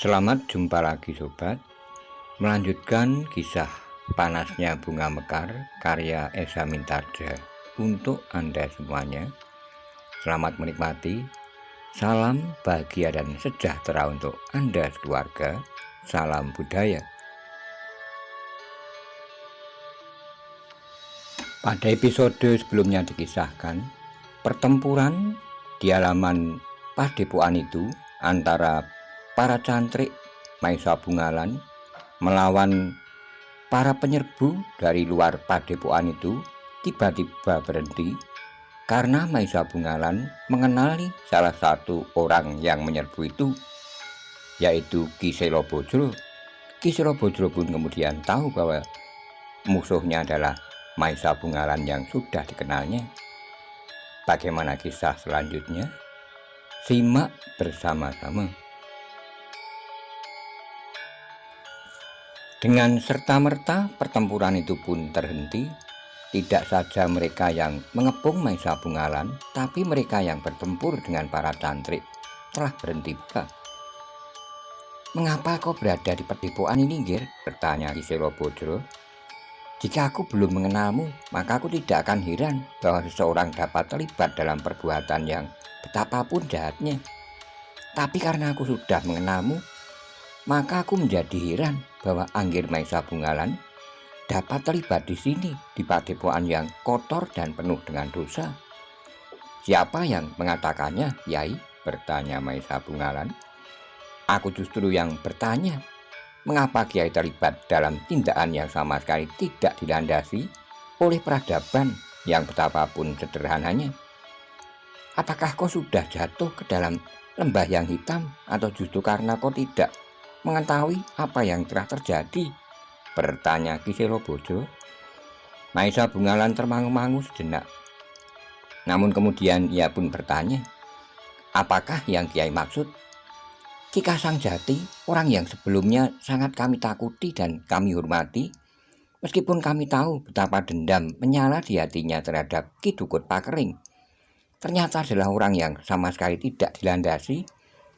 Selamat jumpa lagi sobat. Melanjutkan kisah Panasnya Bunga Mekar karya Esa Mintarja untuk Anda semuanya. Selamat menikmati. Salam bahagia dan sejahtera untuk Anda keluarga. Salam budaya. Pada episode sebelumnya dikisahkan pertempuran di halaman Padepokan itu antara para cantrik Maisa Bungalan melawan para penyerbu dari luar padepokan itu tiba-tiba berhenti karena Maisa Bungalan mengenali salah satu orang yang menyerbu itu, yaitu Ki Selobojro. Ki Selobojro pun kemudian tahu bahwa musuhnya adalah Maisa Bungalan yang sudah dikenalnya. Bagaimana kisah selanjutnya? Simak bersama-sama. Dengan serta-merta pertempuran itu pun terhenti. Tidak saja mereka yang mengepung Maisa Bungalan, tapi mereka yang bertempur dengan para cantrik telah berhenti pula. "Mengapa kau berada di padepokan ini, Gir?" bertanya Ki Selobojro. "Jika aku belum mengenalmu, maka aku tidak akan heran bahwa seseorang dapat terlibat dalam perbuatan yang betapapun jahatnya. Tapi karena aku sudah mengenalmu, maka aku menjadi heran bahwa Anggir Maisa Bungalan dapat terlibat di sini, di padepokan yang kotor dan penuh dengan dosa." "Siapa yang mengatakannya, Yai?" bertanya Maisa Bungalan. "Aku justru yang bertanya, mengapa Kiai terlibat dalam tindakan yang sama sekali tidak dilandasi oleh peradaban yang betapapun sederhananya? Apakah kau sudah jatuh ke dalam lembah yang hitam, atau justru karena kau tidak mengetahui apa yang telah terjadi?" bertanya Ki Selobojro. Maisa Bungalan termangu-mangu sejenak. Namun kemudian ia pun bertanya, "Apakah yang Kiai maksud?" "Ki Kasang Jati, orang yang sebelumnya sangat kami takuti dan kami hormati, meskipun kami tahu betapa dendam menyala di hatinya terhadap Ki Dukut Pakering, ternyata adalah orang yang sama sekali tidak dilandasi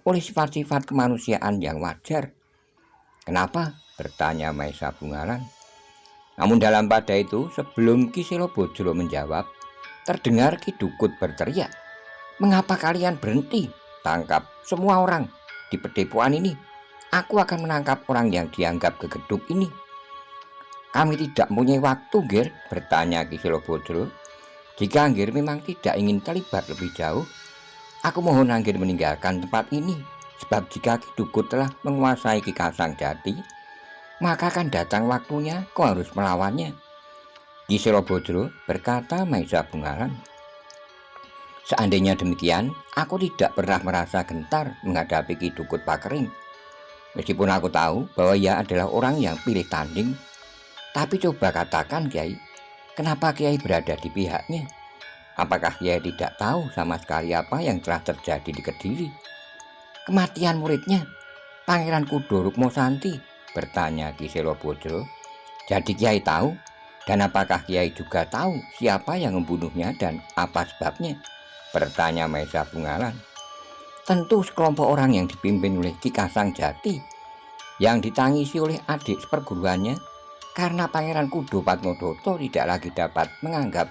oleh sifat-sifat kemanusiaan yang wajar." "Kenapa?" bertanya Maisa Bungalan. Namun dalam pada itu, sebelum Ki Selobojro menjawab, terdengar Ki Dukut berteriak, "Mengapa kalian berhenti? Tangkap semua orang di padepokan ini. Aku akan menangkap orang yang dianggap gegeduk ini." "Kami tidak mempunyai waktu, Gir," bertanya Ki Selobojro. "Jika Anggir memang tidak ingin terlibat lebih jauh, aku mohon Anggir meninggalkan tempat ini. Sebab jika Ki Dukut telah menguasai Ki Kasang Jati, maka akan datang waktunya kau harus melawannya." Ki Selobojro, berkata Maisa Bungalan, "Seandainya demikian, aku tidak pernah merasa gentar menghadapi Ki Dukut Pakering. Meskipun aku tahu bahwa ia adalah orang yang pilih tanding. Tapi coba katakan, Kiai, kenapa Kiai berada di pihaknya? Apakah Kiai tidak tahu sama sekali apa yang telah terjadi di Kediri? Kematian muridnya, Pangeran Kudo Rukmosanti?" bertanya Ki Selobojro. "Jadi Kiai tahu? Dan apakah Kiai juga tahu siapa yang membunuhnya dan apa sebabnya?" bertanya Maisa Bungalan. "Tentu sekelompok orang yang dipimpin oleh Ki Kasang Jati, yang ditangisi oleh adik seperguruannya, karena Pangeran Kudo Padmodoto tidak lagi dapat menganggap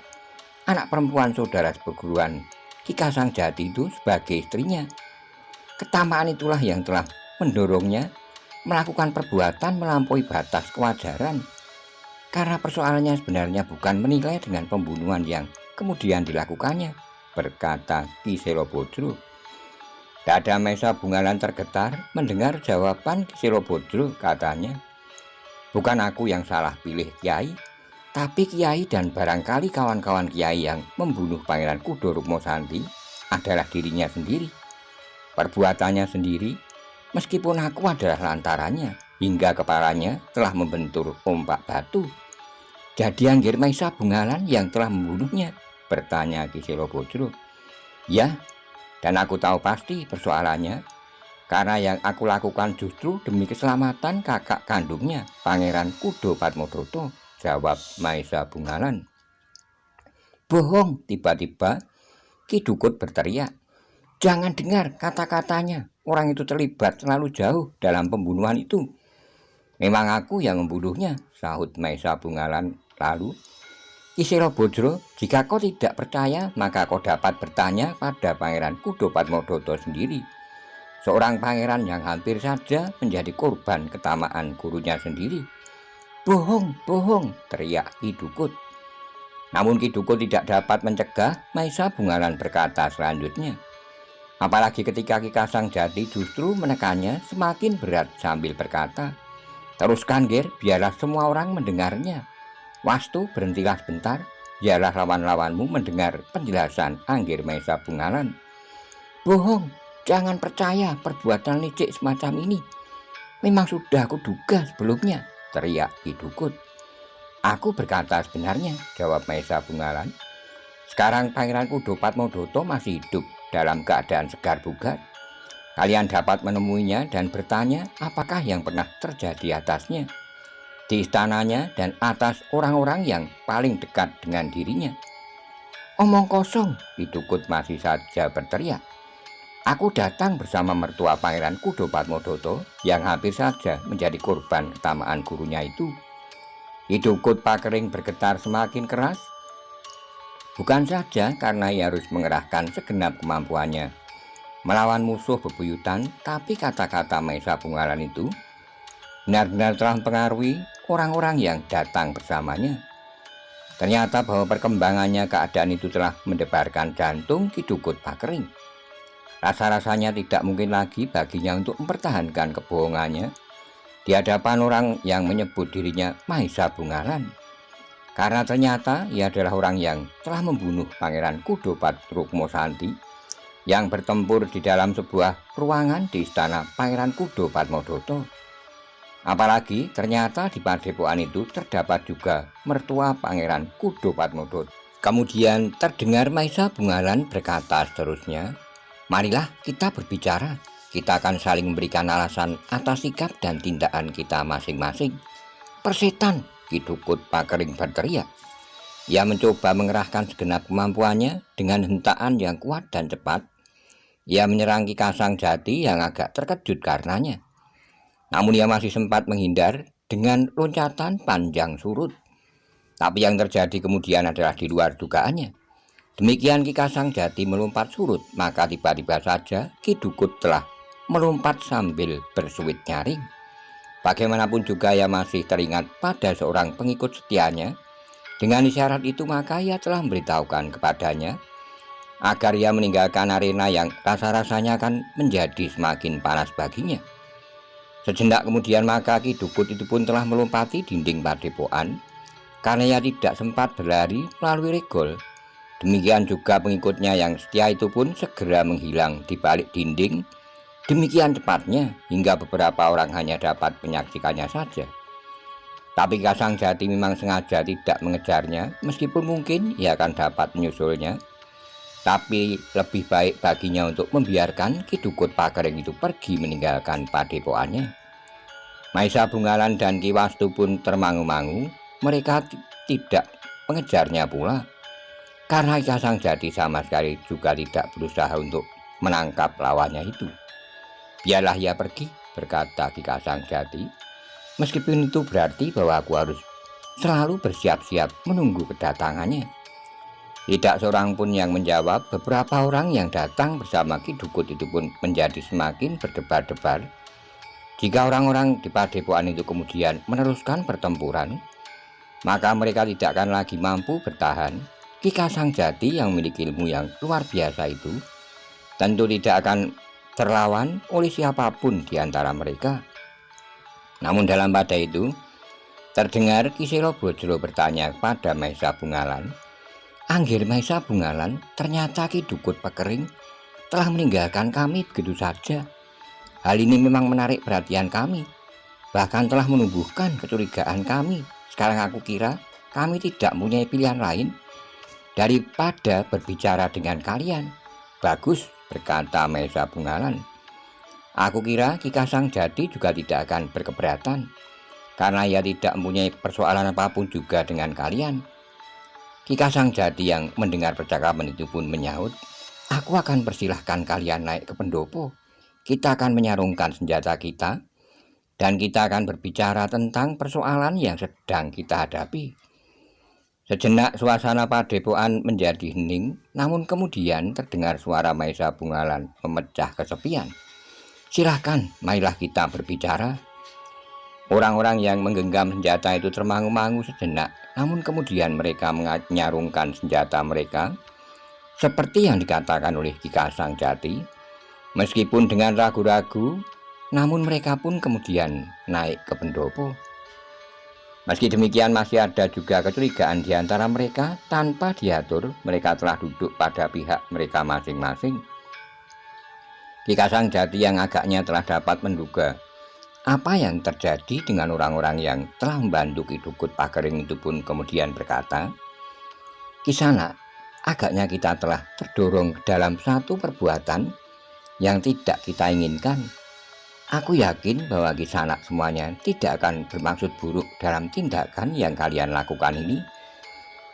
anak perempuan saudara seperguruan Ki Kasang Jati itu sebagai istrinya. Ketamaan itulah yang telah mendorongnya melakukan perbuatan melampaui batas kewajaran, karena persoalannya sebenarnya bukan menilai dengan pembunuhan yang kemudian dilakukannya," berkata Ki Selobojro. Dada Maisa Bungalan tergetar mendengar jawaban Ki Selobojro. Katanya, "Bukan aku yang salah pilih, Kiai, tapi Kiai dan barangkali kawan-kawan Kiai yang membunuh Pangeran Kudo Rukmosanti adalah dirinya sendiri, perbuatannya sendiri, meskipun aku adalah lantarannya, hingga kepalanya telah membentur ompak batu. Jadi Angger Maisa Bungalan yang telah membunuhnya? Bertanya Ki Selobodro. Ya, dan aku tahu pasti persoalannya, karena yang aku lakukan justru demi keselamatan kakak kandungnya, Pangeran Kudo Padmodoto, jawab Maisa Bungalan. Bohong, tiba-tiba Ki Dukut berteriak. Jangan dengar kata-katanya, orang itu terlibat terlalu jauh dalam pembunuhan itu. Memang aku yang membunuhnya, sahut Maisa Bungalan. Lalu, Ki Selobodro, jika kau tidak percaya, maka kau dapat bertanya pada Pangeran Kudo Padmodoto sendiri. Seorang pangeran yang hampir saja menjadi korban ketamaan gurunya sendiri. Bohong, bohong, teriak Ki Dukut. Namun Ki Dukut tidak dapat mencegah Maisa Bungalan berkata selanjutnya. Apalagi ketika Ki Kasang Jati justru menekannya semakin berat sambil berkata, teruskan Ger, biarlah semua orang mendengarnya. Wastu, berhentilah sebentar, biarlah lawan-lawanmu mendengar penjelasan Angger Maisa Bungalan. Bohong, jangan percaya perbuatan licik semacam ini. Memang sudah aku duga sebelumnya, teriak Ki Dukut. Aku berkata sebenarnya, jawab Maisa Bungalan. Sekarang Pangeran Kudo Padmodoto masih hidup dalam keadaan segar bugar. Kalian dapat menemuinya dan bertanya apakah yang pernah terjadi atasnya, di istananya dan atas orang-orang yang paling dekat dengan dirinya. Omong kosong, Ki Dukut masih saja berteriak. Aku datang bersama mertua Pangeran Kudo Padmodoto yang hampir saja menjadi korban ketamaan gurunya itu. Ki Dukut Pakering bergetar semakin keras, bukan saja karena ia harus mengerahkan segenap kemampuannya melawan musuh bebuyutan, tapi kata-kata Maisa Bungalan itu benar-benar telah mempengaruhi orang-orang yang datang bersamanya. Ternyata bahwa perkembangannya keadaan itu telah mendebarkan jantung Ki Dukut Pakering. Rasa-rasanya tidak mungkin lagi baginya untuk mempertahankan kebohongannya di hadapan orang yang menyebut dirinya Maisa Bungalan. Karena ternyata ia adalah orang yang telah membunuh Pangeran Kudo Padrukmosanti yang bertempur di dalam sebuah ruangan di istana Pangeran Kudo Padmodoto. Apalagi ternyata di padepokan itu terdapat juga mertua Pangeran Kudo Padmodoto. Kemudian terdengar Maisa Bungalan berkata seterusnya, marilah kita berbicara. Kita akan saling memberikan alasan atas sikap dan tindakan kita masing-masing. Persetan, Ki Dukut Pakering berteriak. Ia mencoba mengerahkan segenap kemampuannya dengan hentaan yang kuat dan cepat. Ia menyerang Ki Kasang Jati yang agak terkejut karenanya. Namun ia masih sempat menghindar dengan loncatan panjang surut. Tapi yang terjadi kemudian adalah di luar dugaannya. Demikian Ki Kasang Jati melompat surut, maka tiba-tiba saja Ki Dukut telah melompat sambil bersuit nyaring. Bagaimanapun juga ia masih teringat pada seorang pengikut setianya. Dengan isyarat itu maka ia telah memberitahukan kepadanya agar ia meninggalkan arena yang rasa-rasanya akan menjadi semakin panas baginya. Sejenak kemudian maka Ki Dukut itu pun telah melompati dinding padepokan karena ia tidak sempat berlari melalui regol. Demikian juga pengikutnya yang setia itu pun segera menghilang di balik dinding. Demikian cepatnya hingga beberapa orang hanya dapat menyaksikannya saja. Tapi Kasang Jati memang sengaja tidak mengejarnya, meskipun mungkin ia akan dapat menyusulnya. Tapi lebih baik baginya untuk membiarkan Ki Dukut Pakering itu pergi meninggalkan padepokannya. Maisa Bungalan dan Ki Wastu pun termangu-mangu. Mereka tidak mengejarnya pula, karena Kasang Jati sama sekali juga tidak berusaha untuk menangkap lawannya itu. Biarlah ia pergi, berkata Ki Kasang Jati. Meskipun itu berarti bahwa aku harus selalu bersiap-siap menunggu kedatangannya. Tidak seorang pun yang menjawab. Beberapa orang yang datang bersama Ki Dukut itu pun menjadi semakin berdebar-debar. Jika orang-orang di padepokan itu kemudian meneruskan pertempuran, maka mereka tidak akan lagi mampu bertahan. Ki Kasang Jati yang memiliki ilmu yang luar biasa itu tentu tidak akan terlawan oleh siapapun di antara mereka. Namun dalam pada itu terdengar Ki Selobodro bertanya kepada Maisa Bungalan, Angger Maisa Bungalan, ternyata Ki Dukut Pakering telah meninggalkan kami begitu saja. Hal ini memang menarik perhatian kami, bahkan telah menumbuhkan kecurigaan kami. Sekarang aku kira kami tidak mempunyai pilihan lain daripada berbicara dengan kalian. Bagus, berkata Maesa Bungalan. Aku kira Ki Kasang Jati juga tidak akan berkeberatan, karena ia tidak mempunyai persoalan apapun juga dengan kalian. Ki Kasang Jati yang mendengar percakapan itu pun menyahut, aku akan persilahkan kalian naik ke pendopo. Kita akan menyarungkan senjata kita, dan kita akan berbicara tentang persoalan yang sedang kita hadapi. Sejenak suasana padepokan menjadi hening, namun kemudian terdengar suara Maesa Bungalan memecah kesepian. Silahkan, marilah kita berbicara. Orang-orang yang menggenggam senjata itu termangu-mangu sejenak, namun kemudian mereka menyarungkan senjata mereka, seperti yang dikatakan oleh Ki Kasang Jati. Meskipun dengan ragu-ragu, namun mereka pun kemudian naik ke pendopo. Meski demikian masih ada juga kecurigaan di antara mereka. Tanpa diatur, mereka telah duduk pada pihak mereka masing-masing. Ki Kasang Jati yang agaknya telah dapat menduga apa yang terjadi dengan orang-orang yang telah membantu Ki Dukut Pakering itu pun kemudian berkata, Kisanak, agaknya kita telah terdorong ke dalam satu perbuatan yang tidak kita inginkan. Aku yakin bahwa Kisanak semuanya tidak akan bermaksud buruk dalam tindakan yang kalian lakukan ini.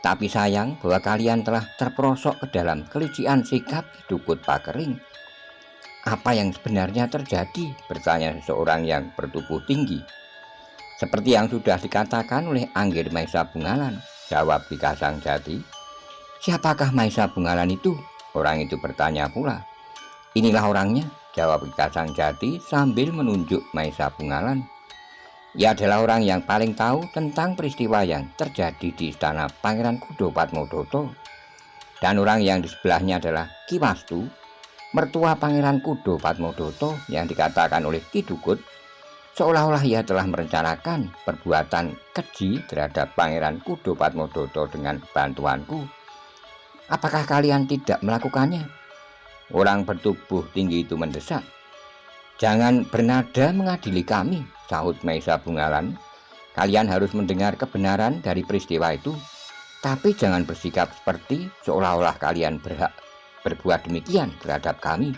Tapi sayang bahwa kalian telah terperosok ke dalam kelicikan sikap Ki Dukut Pakering. Apa yang sebenarnya terjadi? Bertanya seseorang yang bertubuh tinggi. Seperti yang sudah dikatakan oleh Anggir Maesa Bungalan, jawab Ki Kasang Jati. Siapakah Maesa Bungalan itu? Orang itu bertanya pula. Inilah orangnya, jawab Ki Kasang Jati sambil menunjuk Maesa Bungalan. Ia adalah orang yang paling tahu tentang peristiwa yang terjadi di istana Pangeran Kudo Padmodoto. Dan orang yang di sebelahnya adalah Ki Wastu, mertua Pangeran Kudo Padmodoto, yang dikatakan oleh Ki Dukut seolah-olah ia telah merencanakan perbuatan keji terhadap Pangeran Kudo Padmodoto dengan bantuanku. Apakah kalian tidak melakukannya? Orang bertubuh tinggi itu mendesak. Jangan bernada mengadili kami, sahut Maesa Bungalan. Kalian harus mendengar kebenaran dari peristiwa itu, tapi jangan bersikap seperti seolah-olah kalian berhak berbuat demikian terhadap kami.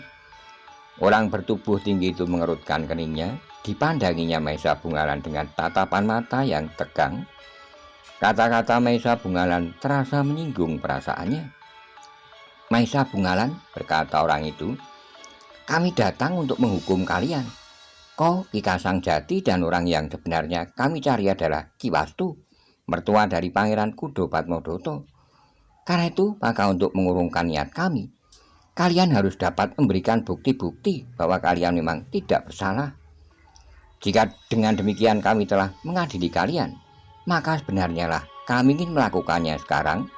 Orang bertubuh tinggi itu mengerutkan keningnya. Dipandanginya Maesa Bungalan dengan tatapan mata yang tegang. Kata-kata Maesa Bungalan terasa menyinggung perasaannya. Maesa Bungalan, berkata orang itu, kami datang untuk menghukum kalian. Kau, Ki Kasang Jati, dan orang yang sebenarnya kami cari adalah Ki Wastu, mertua dari Pangeran Kudo Padmodoto. Karena itu, maka untuk mengurungkan niat kami, kalian harus dapat memberikan bukti-bukti bahwa kalian memang tidak bersalah. Jika dengan demikian kami telah mengadili kalian, maka sebenarnya lah kami ingin melakukannya sekarang.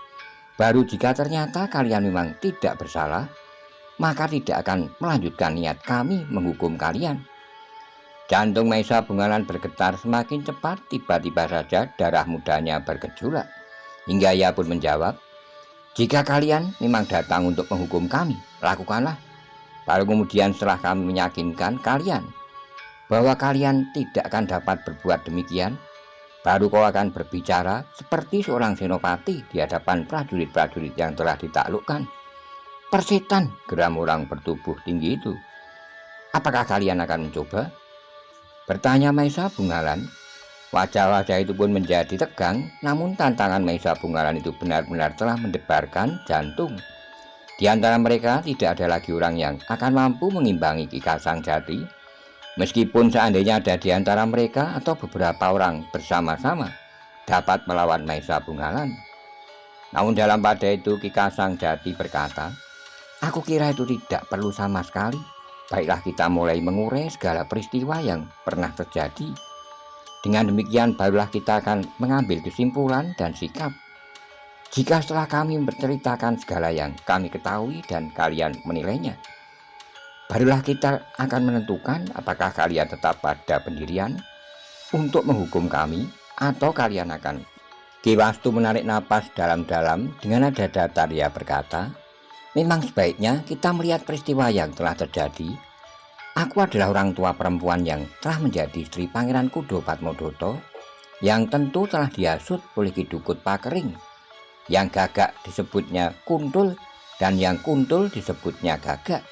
Baru jika ternyata kalian memang tidak bersalah, maka tidak akan melanjutkan niat kami menghukum kalian. Jantung Maesa Bungalan bergetar semakin cepat. Tiba-tiba saja darah mudanya bergejolak, hingga ia pun menjawab, jika kalian memang datang untuk menghukum kami, lakukanlah. Baru kemudian setelah kami meyakinkan kalian bahwa kalian tidak akan dapat berbuat demikian, baru kau akan berbicara seperti seorang senopati di hadapan prajurit-prajurit yang telah ditaklukkan. Persetan, geram orang bertubuh tinggi itu. Apakah kalian akan mencoba? Bertanya Maesa Bungalan. Wajah-wajah itu pun menjadi tegang, namun tantangan Maesa Bungalan itu benar-benar telah mendebarkan jantung. Di antara mereka tidak ada lagi orang yang akan mampu mengimbangi Ki Kasang Jati. Meskipun seandainya ada di antara mereka atau beberapa orang bersama-sama dapat melawan Maesa Bungalan. Namun dalam pada itu Ki Kasang Jati berkata, aku kira itu tidak perlu sama sekali. Baiklah kita mulai mengurai segala peristiwa yang pernah terjadi. Dengan demikian barulah kita akan mengambil kesimpulan dan sikap. Jika setelah kami menceritakan segala yang kami ketahui dan kalian menilainya, barulah kita akan menentukan apakah kalian tetap pada pendirian untuk menghukum kami atau kalian akan. Ki Wastu menarik napas dalam-dalam. Dengan nada datar ia berkata, memang sebaiknya kita melihat peristiwa yang telah terjadi. Aku adalah orang tua perempuan yang telah menjadi istri Pangeran Kudo Patmodoto, yang tentu telah dihasut oleh Ki Dukut Pakering, yang gagak disebutnya kuntul dan yang kuntul disebutnya gagak.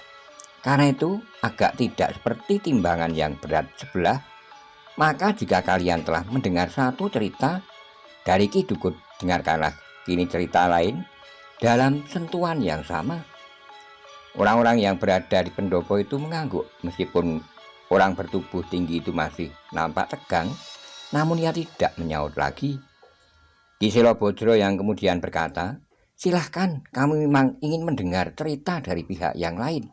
Karena itu agak tidak seperti timbangan yang berat sebelah. Maka jika kalian telah mendengar satu cerita dari Ki Dukut, dengarkanlah kini cerita lain dalam sentuhan yang sama. Orang-orang yang berada di pendopo itu mengangguk, meskipun orang bertubuh tinggi itu masih nampak tegang, namun ia tidak menyaut lagi. Ki Selobodro yang kemudian berkata, "Silahkan, kami memang ingin mendengar cerita dari pihak yang lain."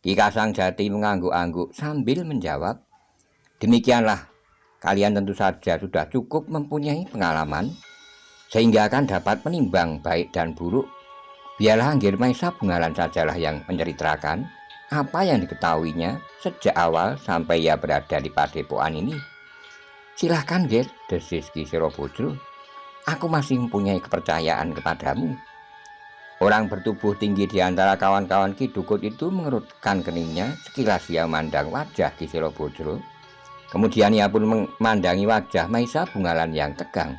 Ki Kasangjati mengangguk-angguk sambil menjawab, "Demikianlah, kalian tentu saja sudah cukup mempunyai pengalaman, sehingga akan dapat menimbang baik dan buruk. Biarlah Anggir Maesa Bungalan sajalah yang menceritakan apa yang diketahuinya sejak awal sampai ia berada di padepokan ini." "Silahkan, Ger," desis Ki Selobodro. "Aku masih mempunyai kepercayaan kepadamu." Orang bertubuh tinggi di antara kawan-kawan Ki Dukut itu mengerutkan keningnya. Sekilas ia memandang wajah Ki Selobodro. Kemudian ia pun memandangi wajah Maesa Bungalan yang tegang.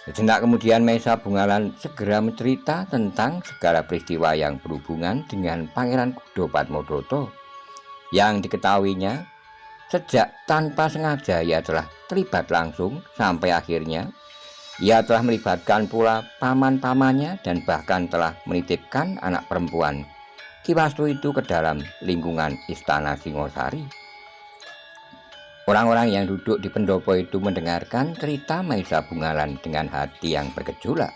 Sejenak kemudian Maesa Bungalan segera mencerita tentang segala peristiwa yang berhubungan dengan Pangeran Kudo Patmodoto yang diketahuinya. Sejak tanpa sengaja ia telah terlibat langsung sampai akhirnya ia telah melibatkan pula paman-pamannya dan bahkan telah menitipkan anak perempuan Ki Wastu itu ke dalam lingkungan istana Singosari. Orang-orang yang duduk di pendopo itu mendengarkan cerita Maesa Bungalan dengan hati yang bergejolak.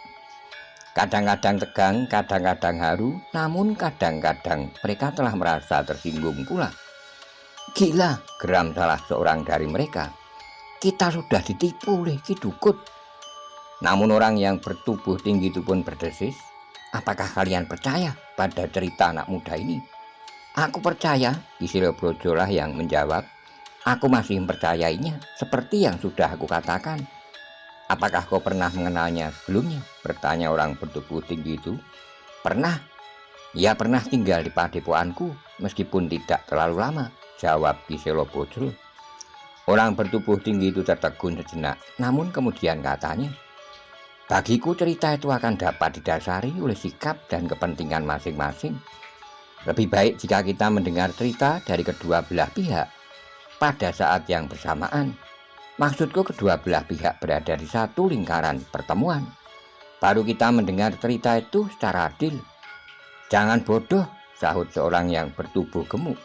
Kadang-kadang tegang, kadang-kadang haru, namun kadang-kadang mereka telah merasa tersinggung pula. "Gila," geram salah seorang dari mereka. "Kita sudah ditipu oleh Ki Dukut." Namun orang yang bertubuh tinggi itu pun berdesis, "Apakah kalian percaya pada cerita anak muda ini?" "Aku percaya," Ki Selobodro lah yang menjawab. "Aku masih mempercayainya seperti yang sudah aku katakan." "Apakah kau pernah mengenalnya sebelumnya?" bertanya orang bertubuh tinggi itu. "Pernah. Ia pernah tinggal di padepokanku meskipun tidak terlalu lama," jawab Ki Selobodro. Orang bertubuh tinggi itu tertegun sejenak, namun kemudian katanya, "Bagiku cerita itu akan dapat didasari oleh sikap dan kepentingan masing-masing. Lebih baik jika kita mendengar cerita dari kedua belah pihak pada saat yang bersamaan. Maksudku kedua belah pihak berada di satu lingkaran pertemuan. Baru kita mendengar cerita itu secara adil." "Jangan bodoh," sahut seorang yang bertubuh gemuk.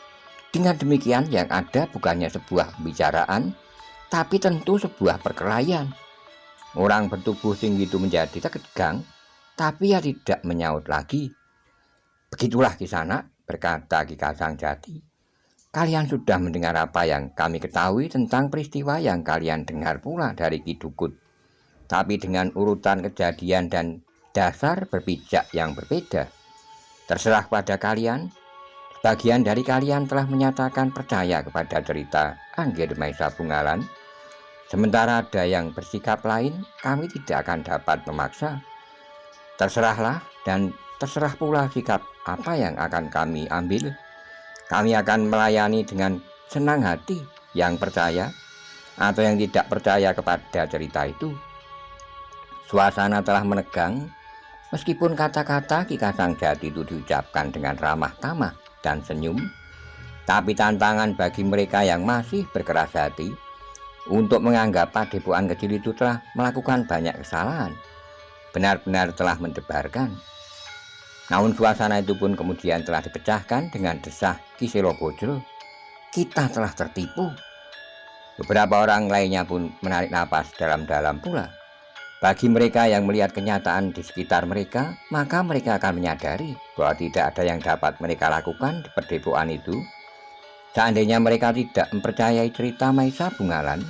"Dengan demikian yang ada bukannya sebuah pembicaraan, tapi tentu sebuah perkelahian." Orang bertubuh tinggi itu menjadi tegang, tapi ia tidak menyaut lagi. "Begitulah Kisanak," berkata Ki Kasangjati. "Kalian sudah mendengar apa yang kami ketahui tentang peristiwa yang kalian dengar pula dari Ki Dukut, tapi dengan urutan kejadian dan dasar berpijak yang berbeda. Terserah pada kalian. Sebagian dari kalian telah menyatakan percaya kepada cerita Anggir Maesa Bungalan, sementara ada yang bersikap lain. Kami tidak akan dapat memaksa. Terserahlah, dan terserah pula sikap apa yang akan kami ambil. Kami akan melayani dengan senang hati yang percaya atau yang tidak percaya kepada cerita itu." Suasana telah menegang, meskipun kata-kata Ki Kasangjati itu diucapkan dengan ramah tamah dan senyum, tapi tantangan bagi mereka yang masih berkeras hati untuk menganggap padepokan kecil itu telah melakukan banyak kesalahan benar-benar telah mendebarkan. Namun suasana itu pun kemudian telah dipecahkan dengan desah Ki Selobodro, "Kita telah tertipu." Beberapa orang lainnya pun menarik napas dalam-dalam pula. Bagi mereka yang melihat kenyataan di sekitar mereka, maka mereka akan menyadari bahwa tidak ada yang dapat mereka lakukan di padepokan itu seandainya mereka tidak mempercayai cerita Maesa Bungalan.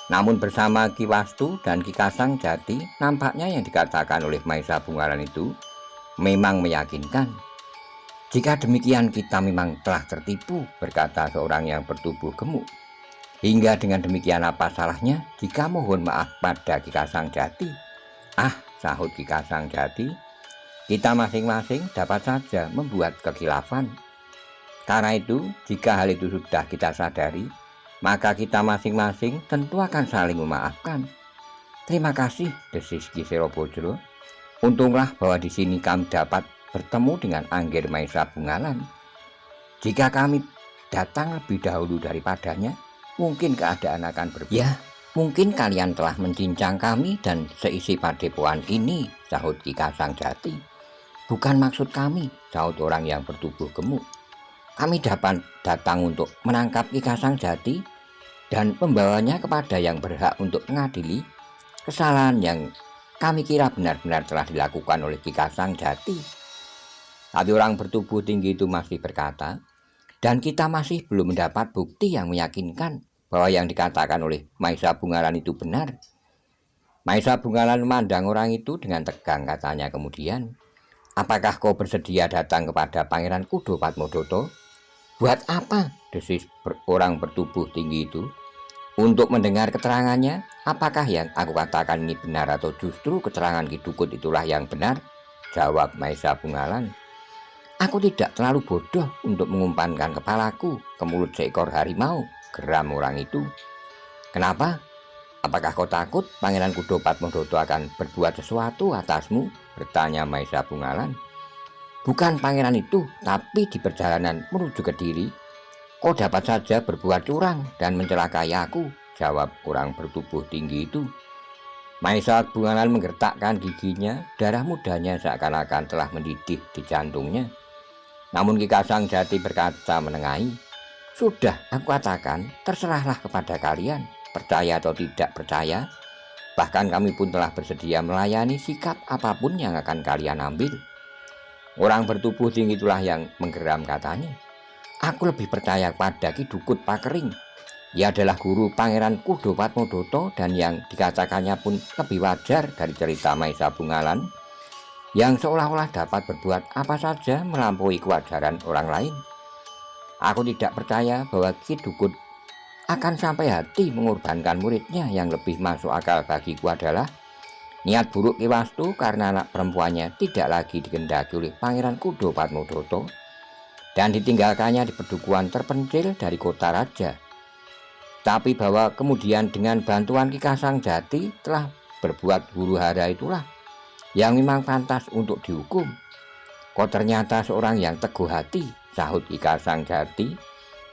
Namun bersama Ki Wastu dan Ki Kasangjati, nampaknya yang dikatakan oleh Maesa Bungalan itu memang meyakinkan. "Jika demikian kita memang telah tertipu," berkata seorang yang bertubuh gemuk. "Hingga dengan demikian apa salahnya jika mohon maaf pada Ki Kasangjati?" "Ah," sahut Ki Kasangjati, "kita masing-masing dapat saja membuat kekhilafan. Karena itu, jika hal itu sudah kita sadari, maka kita masing-masing tentu akan saling memaafkan. Terima kasih, desis Ki Selobodro. Untunglah bahwa di sini kami dapat bertemu dengan Angger Maesa Bungalan. Jika kami datang lebih dahulu daripadanya, mungkin keadaan akan berbeda. Ya, mungkin kalian telah mencincang kami dan seisi padepokan ini, sahut Ki Kasang Jati. Bukan maksud kami, sahut orang yang bertubuh gemuk. Kami dapat datang untuk menangkap Ki Kasang Jati dan membawanya kepada yang berhak untuk mengadili kesalahan yang kami kira benar-benar telah dilakukan oleh Ki Kasang Jati. Tapi orang bertubuh tinggi itu masih berkata, dan kita masih belum mendapat bukti yang meyakinkan bahwa yang dikatakan oleh Maesa Bungalan itu benar. Maesa Bungalan memandang orang itu dengan tegang, katanya kemudian, apakah kau bersedia datang kepada Pangeran Kudo Patmodoto? Buat apa? Desis orang bertubuh tinggi itu. Untuk mendengar keterangannya, apakah yang aku katakan ini benar atau justru keterangan Ki Dukut itulah yang benar? Jawab Maesa Bungalan. Aku tidak terlalu bodoh untuk mengumpankan kepalaku ke mulut seekor harimau, geram orang itu. Kenapa? Apakah kau takut Pangeran Kudo Patmodoto akan berbuat sesuatu atasmu? Bertanya Maesa Bungalan. Bukan pangeran itu, tapi di perjalanan menuju Kediri, kau dapat saja berbuat curang dan mencelakai aku, jawab orang bertubuh tinggi itu. Maesa Bungalan menggertakkan giginya, darah mudanya seakan-akan telah mendidih di jantungnya. Namun Ki Kasang Jati berkata menengahi, sudah aku katakan, terserahlah kepada kalian, percaya atau tidak percaya. Bahkan kami pun telah bersedia melayani sikap apapun yang akan kalian ambil. Orang bertubuh tinggi itulah yang menggeram, katanya. Aku lebih percaya pada Ki Dukut Pakering. Ia adalah guru Pangeran Kudo Patmodoto dan yang dikatakannya pun lebih wajar dari cerita Maesa Bungalan yang seolah-olah dapat berbuat apa saja melampaui kewajaran orang lain. Aku tidak percaya bahwa Ki Dukut akan sampai hati mengorbankan muridnya. Yang lebih masuk akal bagiku adalah niat buruk Ki Wastu karena anak perempuannya tidak lagi dikehendaki oleh Pangeran Kudo Patmodoto dan ditinggalkannya di pedukuhan terpencil dari kota raja. Tapi bahwa kemudian dengan bantuan Ki Kasang Jati telah berbuat huru hara itulah yang memang pantas untuk dihukum. Kau ternyata seorang yang teguh hati, sahut Ki Kasang Jati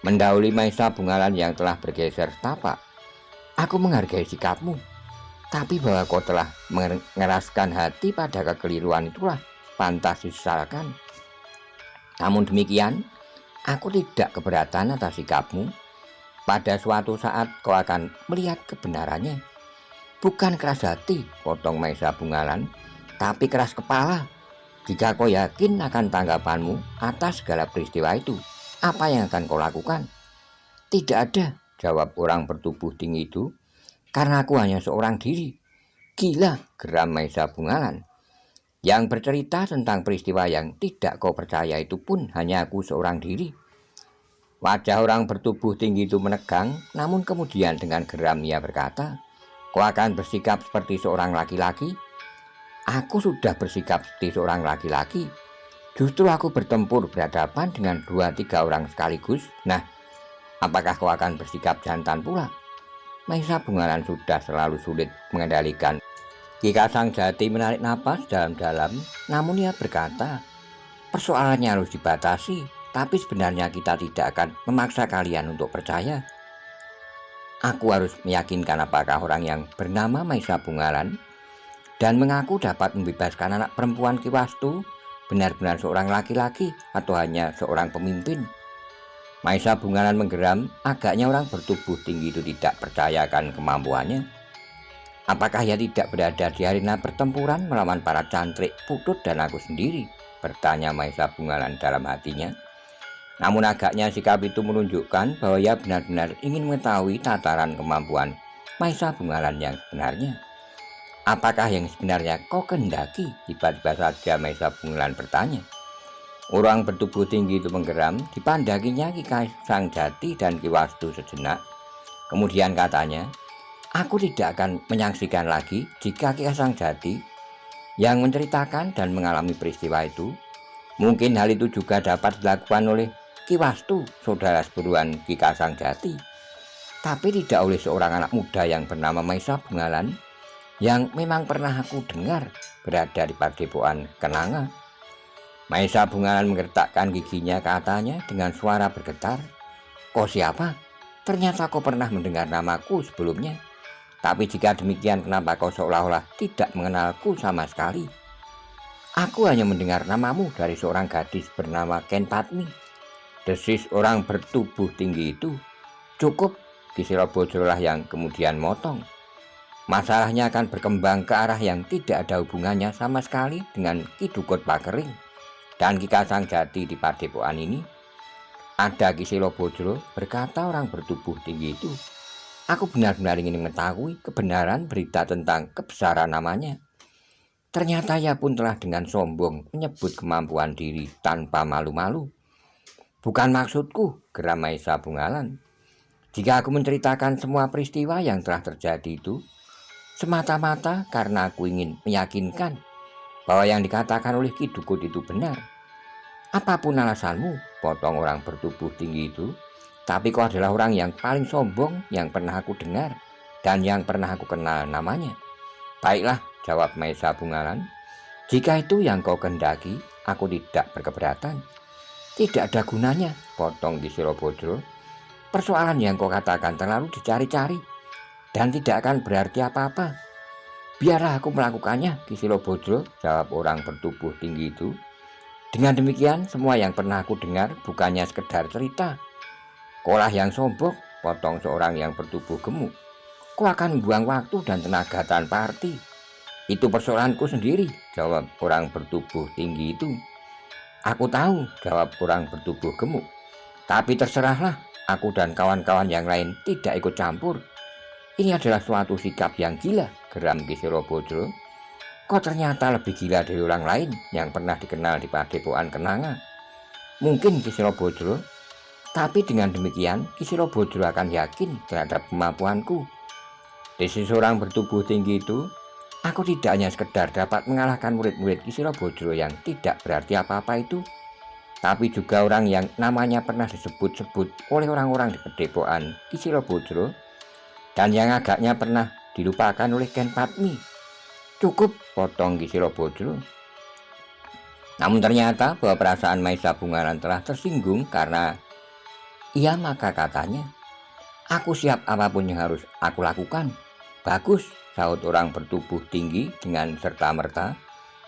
mendahului Maesa Bungalan yang telah bergeser tapak. Aku menghargai sikapmu, tapi bahwa kau telah mengeraskan hati pada kekeliruan itulah pantas disesalkan. Namun demikian, aku tidak keberatan atas sikapmu. Pada suatu saat kau akan melihat kebenarannya. Bukan keras hati, potong Maesa Bungalan, tapi keras kepala. Jika kau yakin akan tanggapanmu atas segala peristiwa itu, apa yang akan kau lakukan? Tidak ada, jawab orang bertubuh tinggi itu. Karena aku hanya seorang diri. Gila, geram Maesa Bungalan. Yang bercerita tentang peristiwa yang tidak kau percaya itu pun hanya aku seorang diri. Wajah orang bertubuh tinggi itu menegang, namun kemudian dengan geram ia berkata, kau akan bersikap seperti seorang laki-laki? Aku sudah bersikap seperti seorang laki-laki. Justru aku bertempur berhadapan dengan 2-3 orang sekaligus. Nah, apakah kau akan bersikap jantan pula? Maesa Bungalan sudah selalu sulit mengendalikan. Ki Kasang Jati menarik napas dalam-dalam, namun ia berkata, persoalannya harus dibatasi, tapi sebenarnya kita tidak akan memaksa kalian untuk percaya. Aku harus meyakinkan apakah orang yang bernama Maesa Bungalan dan mengaku dapat membebaskan anak perempuan Ki Wastu benar-benar seorang laki-laki atau hanya seorang pemimpin. Maesa Bungalan menggeram, agaknya orang bertubuh tinggi itu tidak percayakan kemampuannya. Apakah ia tidak berada di arena pertempuran melawan para cantrik Putut dan aku sendiri? Bertanya Maesa Bungalan dalam hatinya. Namun agaknya sikap itu menunjukkan bahwa ia benar-benar ingin mengetahui tataran kemampuan Maesa Bungalan yang sebenarnya. Apakah yang sebenarnya kau kehendaki? Tiba-tiba saja Maesa Bungalan bertanya. Orang bertubuh tinggi itu menggeram, dipandanginya Ki Kasang Jati dan Ki Wastu sejenak. Kemudian katanya, aku tidak akan menyaksikan lagi jika Ki Kasang Jati yang menceritakan dan mengalami peristiwa itu. Mungkin hal itu juga dapat dilakukan oleh Ki Wastu, saudara seburuan Ki Kasang Jati, tapi tidak oleh seorang anak muda yang bernama Maisa Bungalan yang memang pernah aku dengar berada di Padepokan Kenanga. Maisa Bungalan menggertakkan giginya, katanya dengan suara bergetar, "Kau siapa? Ternyata kau pernah mendengar namaku sebelumnya. Tapi jika demikian, kenapa kau seolah-olah tidak mengenalku sama sekali? Aku hanya mendengar namamu dari seorang gadis bernama Ken Padmi," desis orang bertubuh tinggi itu. "Cukup," Ki Silobodro lah yang kemudian motong. "Masalahnya akan berkembang ke arah yang tidak ada hubungannya sama sekali dengan Ki Dukut Pakering dan Ki Kasang Jati di Padepokan ini." "Ada, Ki Silobodro," berkata orang bertubuh tinggi itu. "Aku benar-benar ingin mengetahui kebenaran berita tentang kebesaran namanya." Ternyata ia pun telah dengan sombong menyebut kemampuan diri tanpa malu-malu. "Bukan maksudku," geram Maisa Bungalan. "Jika aku menceritakan semua peristiwa yang telah terjadi itu, semata-mata karena aku ingin meyakinkan bahwa yang dikatakan oleh Ki Dukut itu benar." "Apapun alasanmu," potong orang bertubuh tinggi itu, "tapi kau adalah orang yang paling sombong yang pernah aku dengar dan yang pernah aku kenal namanya." "Baiklah," jawab Maisa Bungalan, "jika itu yang kau kehendaki, aku tidak berkeberatan." "Tidak ada gunanya," potong Ki Silobodro. "Persoalan yang kau katakan terlalu dicari-cari dan tidak akan berarti apa-apa." "Biarlah aku melakukannya, Ki Silobodro," jawab orang bertubuh tinggi itu. "Dengan demikian, semua yang pernah aku dengar bukannya sekedar cerita." "Kaulah yang sombong," potong seorang yang bertubuh gemuk. "Kau akan membuang waktu dan tenaga tanpa arti." "Itu persoalanku sendiri," jawab orang bertubuh tinggi itu. "Aku tahu," jawab orang bertubuh gemuk. "Tapi terserahlah, aku dan kawan-kawan yang lain tidak ikut campur. Ini adalah suatu sikap yang gila," geram Ki Silobodro. "Kau ternyata lebih gila dari orang lain yang pernah dikenal di Padepokan Kenanga." "Mungkin, Ki Silobodro, tapi dengan demikian Ki Silobodro akan yakin terhadap kemampuanku," desis orang bertubuh tinggi itu. "Aku tidak hanya sekedar dapat mengalahkan murid-murid Ki Silobodro yang tidak berarti apa-apa itu, tapi juga orang yang namanya pernah disebut-sebut oleh orang-orang di Padepokan Ki Silobodro dan yang agaknya pernah dilupakan oleh Ken Padmi." "Cukup," potong Ki Silobodro. Namun ternyata bahwa perasaan Maisa Bungalan telah tersinggung karena ia maka katanya, "Aku siap apapun yang harus aku lakukan." "Bagus," sahut orang bertubuh tinggi dengan serta-merta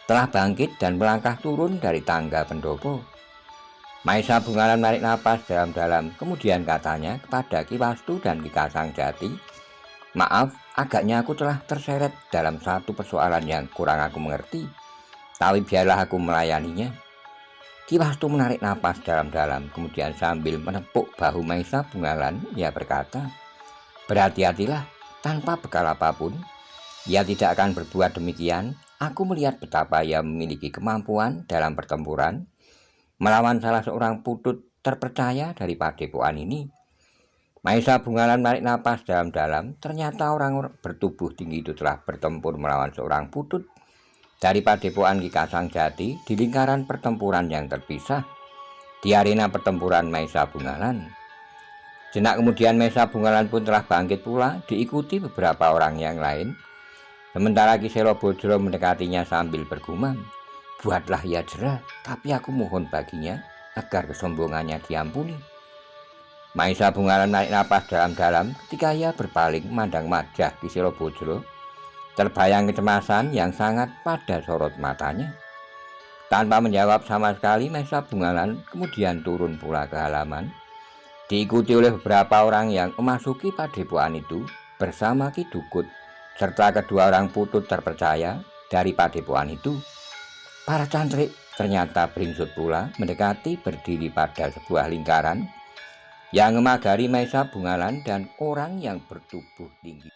telah bangkit dan melangkah turun dari tangga pendopo. Maisa Bungalan menarik napas dalam-dalam, kemudian katanya kepada Ki Wastu dan Ki Kasang Jati, "Maaf, agaknya aku telah terseret dalam satu persoalan yang kurang aku mengerti, tapi biarlah aku melayaninya." Ki Wastu menarik napas dalam-dalam, kemudian sambil menepuk bahu Maisa Bungalan, ia berkata, "Berhati-hatilah, tanpa bekal apapun. Ia tidak akan berbuat demikian. Aku melihat betapa ia memiliki kemampuan dalam pertempuran melawan salah seorang putut terpercaya dari Padepokan ini." Maisa Bungalan menarik napas dalam-dalam. Ternyata orang bertubuh tinggi itu telah bertempur melawan seorang putut dari Padepokan Ki Kasang Jati di lingkaran pertempuran yang terpisah di arena pertempuran Maisa Bungalan. Sejenak kemudian Maisa Bungalan pun telah bangkit pula, diikuti beberapa orang yang lain. Sementara Ki Silobodro mendekatinya sambil bergumam, "Buatlah ia jera, tapi aku mohon baginya agar kesombongannya diampuni." Maisa Bungalan menarik napas dalam-dalam. Ketika ia berpaling memandang wajah Ki Silobodro, terbayang kecemasan yang sangat pada sorot matanya. Tanpa menjawab sama sekali, Maisa Bungalan kemudian turun pula ke halaman, diikuti oleh beberapa orang yang memasuki padepokan itu bersama Ki Dukut serta kedua orang putut terpercaya dari padepokan itu. Para cantrik ternyata beringsut pula mendekati, berdiri pada sebuah lingkaran yang memagari Maisa Bungalan dan orang yang bertubuh tinggi.